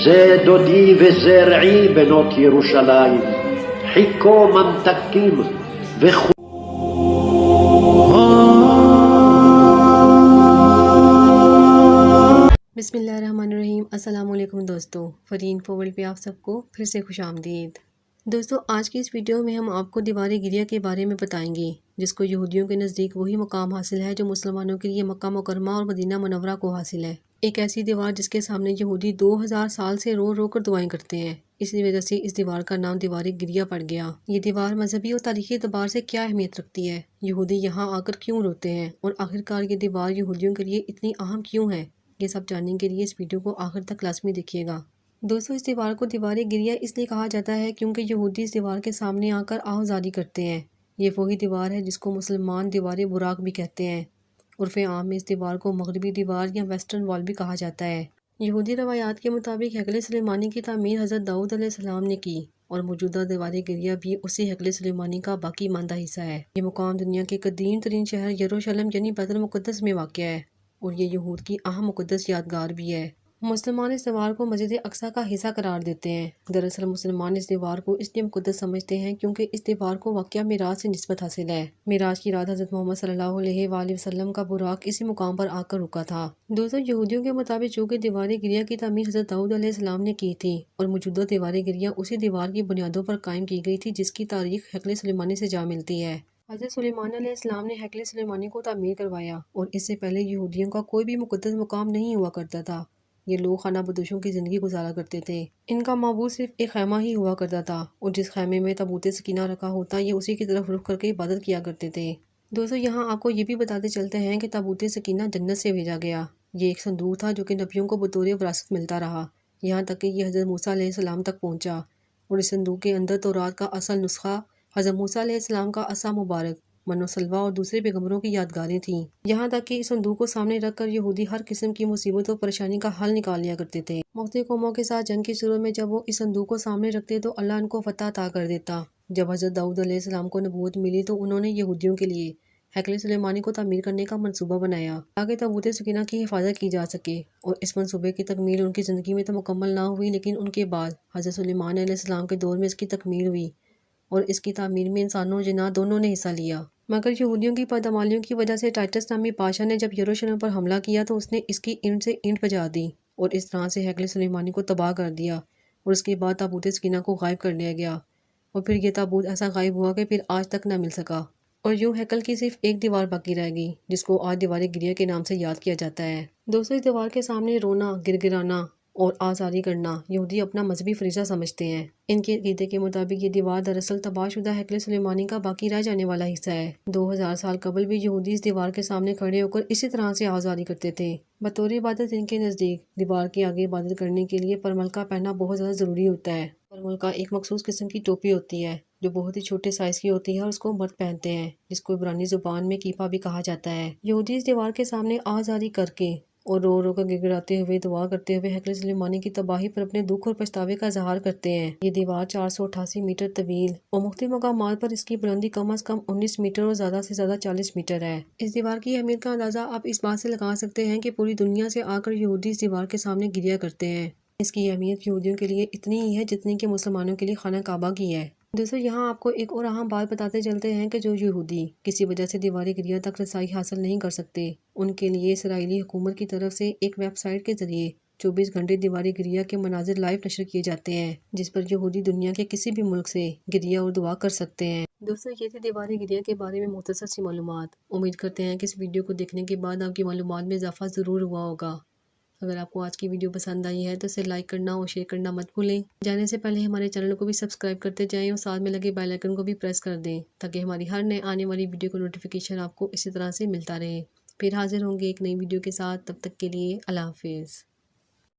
זה דודי וזרעי בנות ירושלים, חיכו ממתקים וחו... बिस्मिल्लाहिर्रहमानिर्रहीम। अस्सलाम वालेकुम दोस्तों, फरीन वर्ल्ड पे आप सबको फिर से खुश आमदीद। दोस्तों, आज की इस वीडियो में हम आपको दीवार गिरिया के बारे में बताएंगे, जिसको यहूदियों के नज़दीक वही मकाम हासिल है जो मुसलमानों के लिए मक्का मुकरमा और मदीना मुनव्वरा को हासिल है। एक ऐसी दीवार जिसके सामने यहूदी 2000 साल से रो रो कर दुआएं करते हैं। इसी वजह से इस दीवार का नाम दीवार गिरिया पड़ गया। ये दीवार मजहबी और तारीखी एतबार से क्या अहमियत रखती है, यहूदी यहाँ आकर क्यों रोते हैं और आखिरकार ये दीवार यहूदियों के लिए इतनी अहम क्यों है, ये सब जानने के लिए इस वीडियो को आखिर तक लाजमी देखिएगा। दोस्तों, इस दीवार को दीवार गिरिया इसलिए कहा जाता है क्योंकि यहूदी इस दीवार के सामने आकर आहुजारी करते हैं। ये वही दीवार है जिसको मुसलमान दीवार बुराक भी कहते हैं। उर्फ़ आम में इस दीवार को मगरबी दीवार या वेस्टर्न वॉल भी कहा जाता है। यहूदी रवायात के मुताबिक हैकल सुलेमानी की तामीर हज़रत दाऊद अलैहिस्सलाम ने की और मौजूदा दीवार गिरिया भी उसी हैकल सुलेमानी का बाकी मानदा हिस्सा है। ये मुकाम दुनिया के कदीम तरीन शहर यरूशलेम यानी बैतुल मुक़द्दस में वाक़या है और ये यहूद की अहम मुक़द्दस यादगार भी है। मुसलमान इस दीवार को मस्जिद अक्सा का हिस्सा करार देते हैं। दरअसल मुसलमान इस दीवार को इसलिए मुक़द्दस समझते हैं क्योंकि इस दीवार को वाक़या मिराज से निस्बत हासिल है। मिराज की रात हज़रत मोहम्मद सल्लल्लाहु अलैहि वसल्लम का बुराक इसी मुकाम पर आकर रुका था। दोस्तों, यहूदियों के मुताबिक चूँकि दीवार गिरिया की तामीर हज़रत दाऊद अलैहिस्सलाम ने की थी और मौजूदा दीवार गिरिया उसी दीवार की बुनियादों पर कायम की गई थी जिसकी तारीख हैकल सुलेमानी से जा मिलती है। हज़रत सुलेमान अलैहिस्सलाम ने हैकल सुलेमानी को तामीर करवाया और इससे पहले यहूदियों का कोई भी मुक़द्दस मुकाम नहीं हुआ करता था। ये लोग खाना बदोशों की ज़िंदगी गुजारा करते थे। इनका माबूद सिर्फ एक खैमा ही हुआ करता था और जिस खैमे में ताबूत सकीना रखा होता ये उसी की तरफ रुख करके इबादत किया करते थे। दोस्तों, यहाँ आपको ये भी बताते चलते हैं कि ताबूत सकीना जन्नत से भेजा गया। ये एक संदूक था जो कि नबियों को बतौर विरासत मिलता रहा, यहाँ तक कि ये हज़रत मूसा अलैहिस्सलाम तक पहुँचा और इस संदूक के अंदर तौरात का असल नुस्खा, हज़रत मूसा अलैहिस्सलाम का असा मुबारक, मनो सलवा और दूसरे पैगम्बरों की यादगारें थीं। यहाँ तक कि इस संदूक को सामने रखकर यहूदी हर किस्म की मुसीबत और परेशानी का हल निकाल लिया करते थे। मुख्तलिफ कौमों के साथ जंग की सूरत में जब वो इस संदूक को सामने रखते तो अल्लाह उनको फतह अता कर देता। जब हज़रत दाऊद अलैहिस्सलाम को नबूवत मिली तो उन्होंने यहूदियों के लिए हैकल सुलेमानी को तामीर करने का मंसूबा बनाया ताकि ताबूत सकीना की हिफाजत की जा सके। और इस मंसूबे की तकमील उनकी ज़िंदगी में तो मुकम्मल ना हुई, लेकिन उनके बाद हज़रत सुलेमान अलैहिस्सलाम के दौर में इसकी तकमील हुई और इसकी तामीर में इंसानों और जिन्नात दोनों ने हिस्सा लिया। मगर यहूदियों की पादामालियों की वजह से टाइटस नामी बादशाह ने जब यरूशलेम पर हमला किया तो उसने इसकी ईंट से ईंट बजा दी और इस तरह से हैकल सुलेमानी को तबाह कर दिया और उसके बाद ताबूत सकीना को गायब कर लिया गया और फिर ये ताबूत ऐसा गायब हुआ कि फिर आज तक न मिल सका और यूँ हैकल की सिर्फ एक दीवार बाकी रह गई जिसको आज दीवार गिरिया के नाम से याद किया जाता है। दोस्तों, इस दीवार के सामने रोना, गिरगिराना और आज़ारी करना यहूदी अपना मजहबी फरीज़ा समझते हैं। इनके अक़ीदे के मुताबिक ये दीवार दरअसल तबाहशुदा हैकल सुलेमानी का बाकी रह जाने वाला हिस्सा है। 2000 साल कबल भी यहूदी इस दीवार के सामने खड़े होकर इसी तरह से आज़ारी करते थे। बतौर इबादत इनके नज़दीक दीवार के आगे इबादत करने के लिए परमलका पहनना बहुत ज़्यादा ज़रूरी होता है। परमलका एक मखसूस किस्म की टोपी होती है जो बहुत ही छोटे साइज़ की होती है और उसको मर्द पहनते हैं, जिसको इब्रानी ज़ुबान में कीपा भी कहा जाता है। यहूदी इस दीवार के सामने आज़ारी करके और रो रो कर गिड़गिड़ाते हुए दुआ करते हुए हैकल सुलेमानी की तबाही पर अपने दुख और पछतावे का इज़हार करते हैं। ये दीवार 488 मीटर तवील और मुख्तलिफ मकामात पर इसकी बुलंदी कम अज़ कम 19 मीटर और ज़्यादा से ज़्यादा 40 मीटर है। इस दीवार की अहमियत का अंदाज़ा आप इस बात से लगा सकते हैं कि पूरी दुनिया से आकर यहूदी इस दीवार के सामने गिरिया करते हैं। इसकी अहमियत यहूदियों के लिए इतनी ही है जितनी कि मुसलमानों के लिए खाना काबा की है। दोस्तों, यहाँ आपको एक और अहम बात बताते चलते हैं कि जो यहूदी किसी वजह से दीवार गिरिया तक रसाई हासिल नहीं कर सकते, उनके लिए इसराइली हुकूमत की तरफ से एक वेबसाइट के जरिए 24 घंटे दीवार गिरिया के मनाजिर लाइव नशर किए जाते हैं, जिस पर यहूदी दुनिया के किसी भी मुल्क से गिरिया और दुआ कर सकते हैं। दोस्तों, ये थी दीवार गिरिया के बारे में मुख्तसर सी मालूमात। उम्मीद करते हैं कि इस वीडियो को देखने के बाद आपकी मालूमात में इजाफा ज़रूर हुआ होगा। अगर आपको आज की वीडियो पसंद आई है तो इसे लाइक करना और शेयर करना मत भूलें। जाने से पहले हमारे चैनल को भी सब्सक्राइब करते जाएं और साथ में लगे बेल आइकन को भी प्रेस कर दें ताकि हमारी हर नए आने वाली वीडियो का नोटिफिकेशन आपको इसी तरह से मिलता रहे। फिर हाजिर होंगे एक नई वीडियो के साथ, तब तक के लिए अल्लाह हाफिज़।